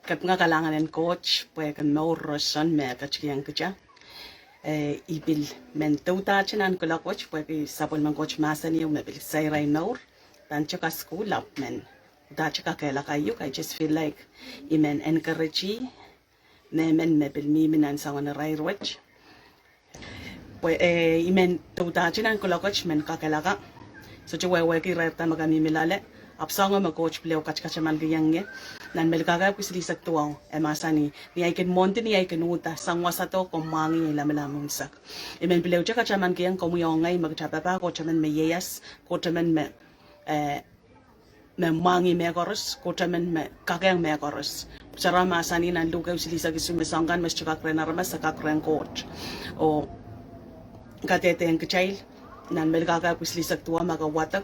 kat nga kalangan en coach pwe kan maurroson me kachiyang kcha ibil men tuta chinan kula coach pwe pi sapon man coach masani me bil sayray maur tan chaka school up men da chaka kala kayu I just feel like imen encourage me men me bil mi minan sangan ray roch pwe imen tuta chinan kula coach men kakala so chwe ki ray ta magami milale apsanga ma coach pleo kachkachaman giyange nan melkaga pisli saktuang emasani ni ay ken monte ni ay ken uta sangwa sato ko mangi lamelamun sak emen pleo chakachaman giyang ko muyongay magchapapa ko chaman me yeyas ko chaman me me mangi me koros ko chaman me kakang me koros sara masani nan lugaw sili sa gisumesangan mas chakakren armas sa kakren coach o katete ang kchail nan melkaga pisli saktuang magawatak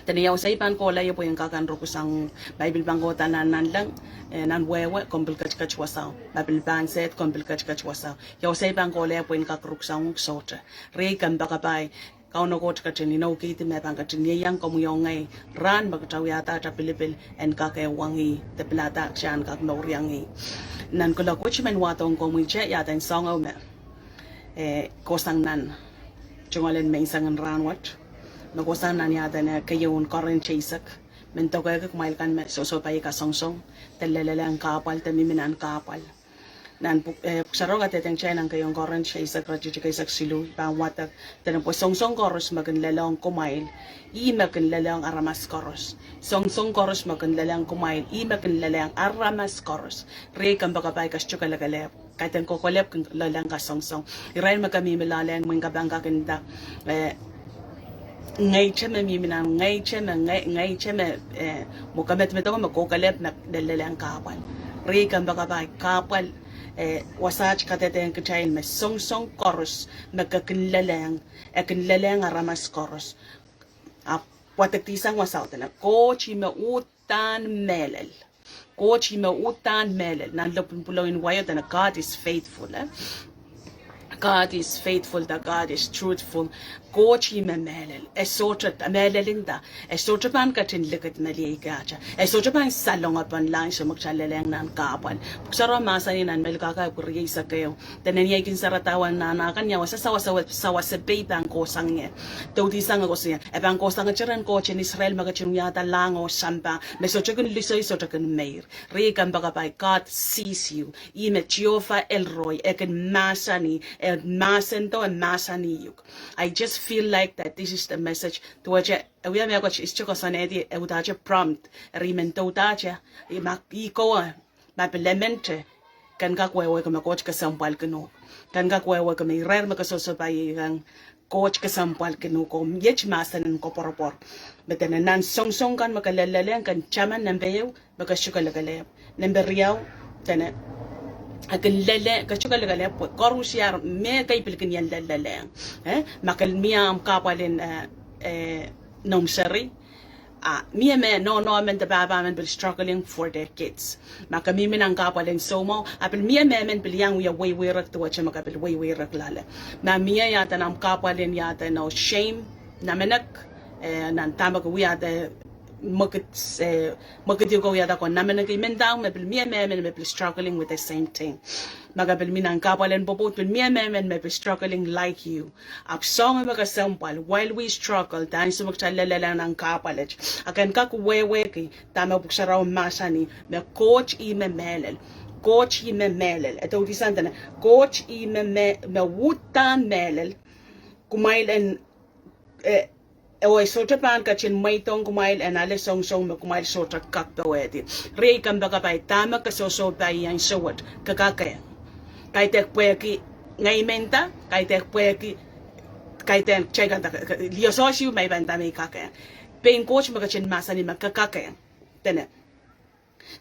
taniyaw sa ipan ko layo po yung kakan rukusang Bible bangko tanan lang nan wewe kompil kach wasaw Bible bang set kompil kach wasaw yaw sa ipan ko layo po yung kakrukusang sote re kan baka bay kauno ko kachini no kiti me bang kachini yang komuyong ngay ran bagtaw yata ta pilipil en kakewangi te plata siyan kak noriyangi nan kula ko chimen watong komuche yata en songaw me kosang nan chungolen me isang ranwat nagosan na niya na kayo un current chasak mento kaya kumail kan me so pa ka songsong telelele ang kapal temiminan kapal nan pusaro ka teteng chay ng kayong current chasak rajiji kay saksilu pa watak tanang po songsong koros magan lelang kumail magan lelang aramas koros songsong koros magan lelang kumail magan lelang aramas koros re kan baka bay kas chukalagale kayten ko kolep lelang ka songsong iray magami milalang mangkabang kakinda ngay cheme mi mina ngay cheme mukamet meto ko makokalep na delelang kapal re kan baka bay kapal wasach kateten kchail me songsong koros nagkakinlalang aramas koros wataktisang wasaw na kochi me utan melel nan lopin pulo in wayo na God is faithful God is faithful, that God is truthful. Kochi me melel. Esotra melelinda. Esotra pan katin likat meli gacha. Esotra pan salong upon line so magchaleleng nan kapal. Puksara masani nan melkaka kuriya sa kayo. Tenen yakin saratawan na kanya wasa sawa sa bang kosang niya. Tawti sang ako siya. Ebang kosang chiran kochi in Israel magachung yata lango samba. Mesotra kun lisoy sotra kun mayor. Rikan bagabay God sees you. Ime Jehovah Elroy ekin masani. Masento and masaniyuk. I just feel like that this is the message to watch we have got is chokosanedi eutache prompt rimento tache iko mapelemente kan ka kwewe ka coach ka sampal kano kan ka kwewe ka may rare makasosopay ang coach ka sampal kano ko yech masan ko poropor beten nan song kan makalalalen kan chaman nambeyo makashukalagale namberiyaw tene akin lele kachuka lele korusiar me kay pilkin yan lele makal miam kapalin nom sari me no men the baba men bil struggling for their kids makami min ang kapalin somo apil me men bil yang way rak to wacha makabil way rak lale na miya yata nam kapalin yata no shame namenak nan tama ko yata magkatiyo yata ko naman nagimendang mepil miya memen mepil struggling with the same thing magabil minang kapalan popot pil miya memen mepil struggling like you apsong magasampal while we struggle dahil sa magsalala ng kapalaj akan kakuwewe ki tama buksaraw masani me coach melel ito utisanta na coach me wutan melel kumail and sotra pan kachin maitong kumail anale song kumail sotra kakpawedi rei kan baka bay tama kasoso bay yang sawat kakakaya kay tek pweki ngay menta kay tek pweki kay tek chekan liososyu may banta may kakaya pain coach makachin masani makakakaya tene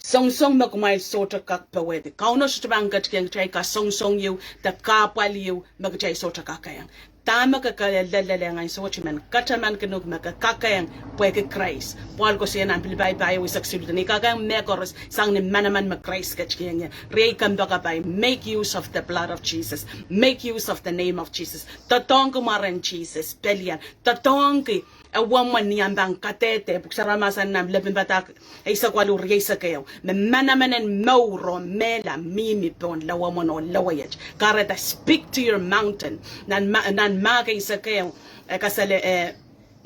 song makumail sotra kakpawedi kauno sotra bang kachin chay ka song yu ta kapal yu makachay sotra kakaya tama ka lelelengan so chimen kataman kanug maka kakayang pwede Christ Paul ko siya nan pilibay bayo isak sultan ikakang mekoros sang ni manaman ma Christ kachkiyang rey kambaka bay make use of the blood of Jesus, make use of the name of Jesus tatong kumaran Jesus pelian tatong ki awaman niyang bang katete puksaramasan nam lebin batak ay sa kwalu rey sa kayo me manaman en mauro mela mimi pon lawamon o lawayaj karata speak to your mountain nan maga isa kayo kasale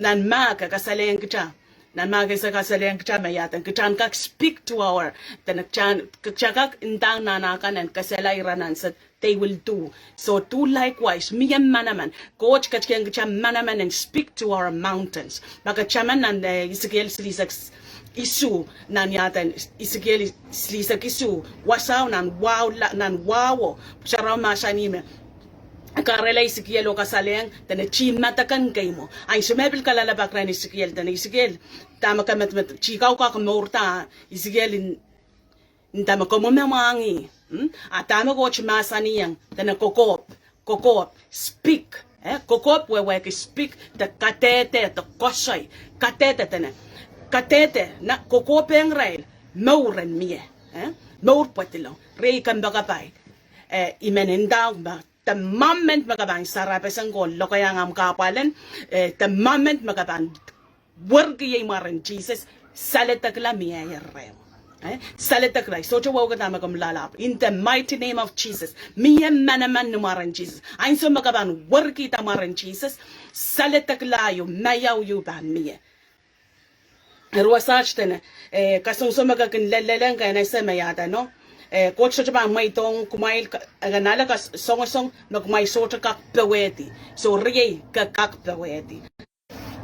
nan maga kasale ang kita nan maga isa kasale ang kita mayatan kitan kak speak to our tanakchan kakak indang nanakan and kasala iranan sa they will do so do likewise me and manaman coach kachkang kita manaman and speak to our mountains baka chaman nan Ezekiel silisak isu nan yatan Ezekiel silisak isu wasaw nan wawo saraw masanime karela Ezekiel o kasaleng tane chimatakan kay mo ay sumebil kalalabak na ni Ezekiel tane Ezekiel tama ka mat chikaw ka kumorta Ezekiel tama ko mo mamangi atama ko chimasaniyang tane kokop speak kokop we speak the katete the kosay katete tane katete na kokopeng rail mauren mie maur patilo rey kan bagapay imenendaw ba the moment magabang sarapesang gol lo kaya ngam kapalan the moment magabang worgi ay maran Jesus saletagla miya yerrem saletagla so to woga na magamlalap in the mighty name of Jesus miya manaman numaran Jesus ain so magabang worgi tamaran Jesus saletagla yu mayaw yu ban miya ruwasach tene kasong so magakin leleleng kaya na sa mayata no coach sa ba may tong kumail ganala ka song nagmay sota kak peweti so riye ka kak peweti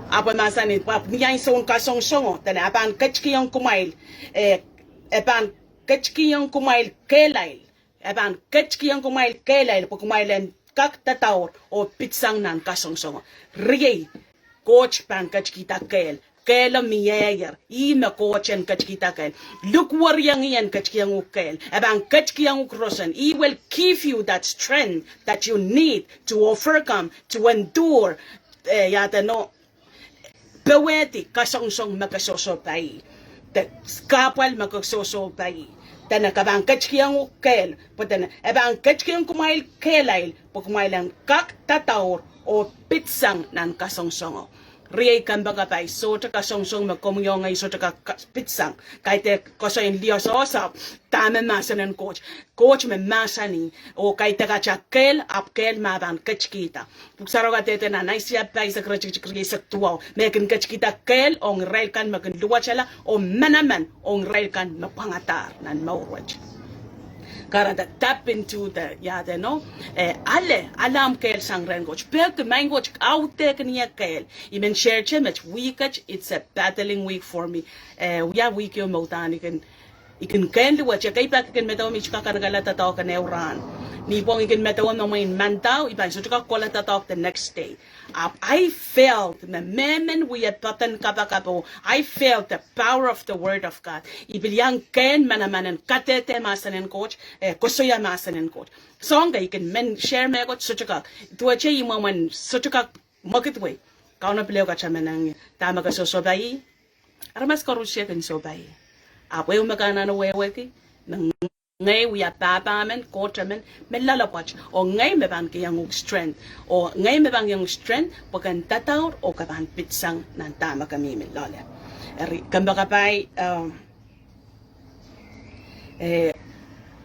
apa masanit pap niya son ka song tana apan kachki yung kumail apan kachki yung kumail kelail apan kachki yung kumail kelail po kumailen kak tataor o pitsang nan ka song riye coach pan kachki ta kel kela miyayer ime kochen kachkita kel look waryang yan kachkiyang ukel abang kachkiyang ukrosan he will give you that strength that you need to overcome to endure yata no peweti kasong makasosopay the kapal makasosopay tana kabang kachkiyang ukel patana abang kachkiyang kumail kelail pagmailang kak tataor o pitsang nan kasong Riay kan baga pay so taka song magkomyo ngay so taka pitsang kahit koso yung liyo so tama masanan coach me masani o kahit taka chakel apkel maban kachkita puksaro ka tete na naisya pay sa krachikri sa tuwaw mekin kachkita kel ong rail kan makin luwachala o manaman ong rail kan mapangatar nan mawrwach karanta tap into the yada no alam kel sang rengoch pek mangoch aute kniya kel even share chemet weekach it's a battling week for me week yo motani ikin ken liwa che kay pak ken metaw mi chika kanagala tataw kan euran ni pong ikin metaw no main mantaw iban so chika kola tataw the next day I felt the moment we had patan kapakapo I felt the power of the word of God ibiliang ken manamanan katete masanen coach kosoya masanen coach songa ikin men share me coach so chika tuwa che imaman so chika makitwe kauna pleo ka chamanang tama ka so sobai armas korusya kan sobai awe umagana na weweki ngay we papamen kotamen melalapach o ngay mebang yang strength o ngay mebang yang strength pagan tataw o kaban pitsang nan tama kami milala kamba kapay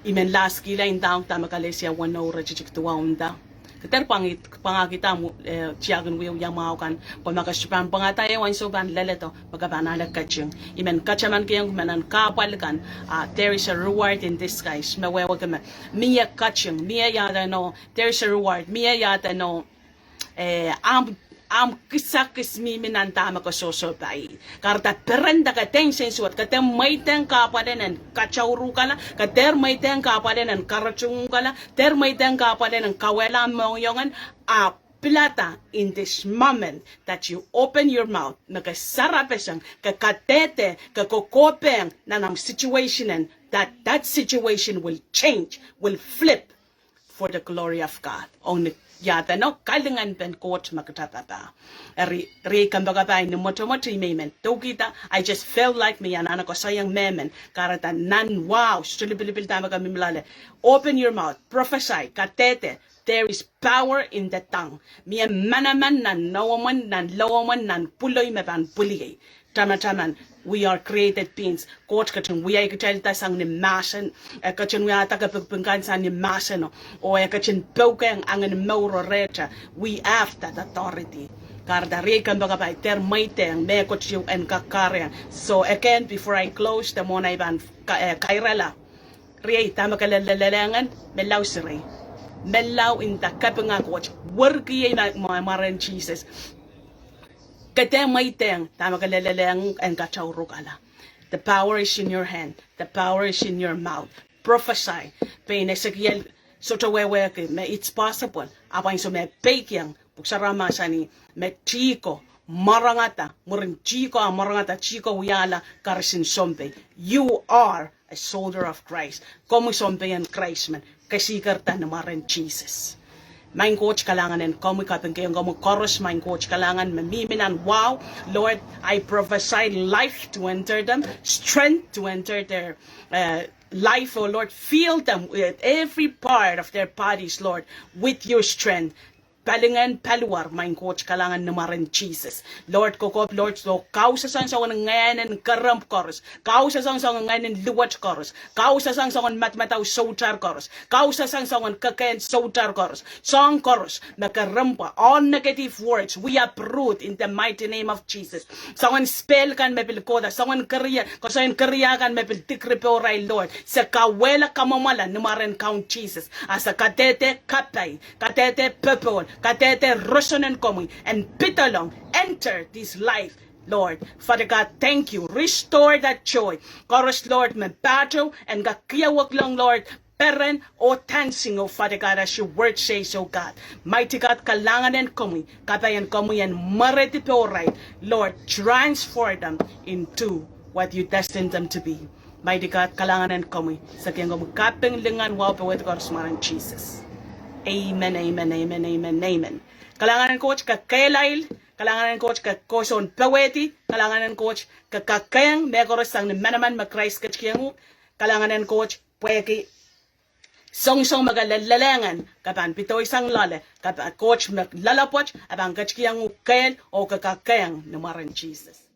imen last kila indang tama kalesia 1 hour chichik tuwaunda Keter pangakita mo tiyagan wiyo yamaw kan pamakaspan pangatay wan so ban leleto magabana kaching imen kachaman kayong manan kapal kan there is a reward in this guys mawewa kama miya kaching miya yata no there is a reward miya yata no am kisakis mi minanta makasosopay karta perenda ka tensen suat ka tem maiten kapalenan kachawru kala ka ter maiten kapalenan karachung kala ter maiten kapalenan kawela moyongan plata in this moment that you open your mouth nakasarapesang kakatete kakokopeng nanang situation and that situation will change will flip for the glory of God on the yata no kalingan pen coach makatapa re kambaga pa ni motomoto memen tokita I just felt like me anana ko sayang memen karata nan wow stulipilipil tama kami mlale open your mouth prophesy katete. There is power in the tongue. Mia manaman nan nawaman nan lawaman nan puloy meban puliye. Tama-taman, we are created beings. Coach kachin we ay kachalita sang ni masan, kachin we ata kapagpungkan sa ni masan, o kachin pokeng ang ni mauro recha. We have that authority. Karda rekan baga pa termite ang me coach yung en kakarian. So again, before I close, the mona iban kairala. Rie tama kalalalangan, melaw si Rie. Melaw in the kapanga coach. Worki na maran Jesus. Kete maiteng tama kalalalang and kachawrukala. The power is in your hand. The power is in your mouth. Prophesy. Pain Ezekiel sotowewe me it's possible. Apa so me pekyang puksarama sani me chiko marangata murin chiko marangata chiko uyala karasin sompe. You are a soldier of Christ. Como sompe and Christ man. Kasikarta na maran Jesus. Mein coach kalangan and komu kapeng kayong komu chorus mein coach kalangan mamiminan wow Lord I prophesy life to enter them, strength to enter their life, oh Lord, fill them with every part of their bodies, Lord, with your strength. Palingan paluar mein coach kalangan namaran Jesus. Lord kokop Lord so kausa sang sa ngayon karamp chorus. Kausa sang sa ngayon luwat chorus. Kausa sang sa matmataw sotar chorus. Kausa sang sa kakayan sotar chorus. Song chorus nakarampa all negative words we uproot in the mighty name of Jesus. Sangon spell kan mepil koda, sangon career, kasayon career kan mepil tikriporay Lord. Sa kawela kamamala namaran count Jesus. Asa katete kapay, katete purple. Katete rosonen komi and pitalong enter this life, Lord. Father God, thank you. Restore that joy. Chorus, Lord, me battle and gakiyawag lang, Lord. Peren o tansing, oh Father God, as your word says, oh God. Mighty God, kalangan and komi, katayan komi and mareti po right. Lord, transform them into what you destined them to be. Mighty God, kalangan and komi. Sa kiyang kapeng lingan wow pa with God, Jesus. Amen, amen, amen, amen, amen. Kalangan ng coach kakailail, kalangan ng coach kakoson paweti, kalangan ng coach kakakayang mekoros sang ni manaman mag-Christ kachkiyang, kalangan ng coach pweki song magalalalangan kapan pitoy sang lale, kapan coach maglalapot, abang kachkiyang kail o kakakayang numaran Jesus.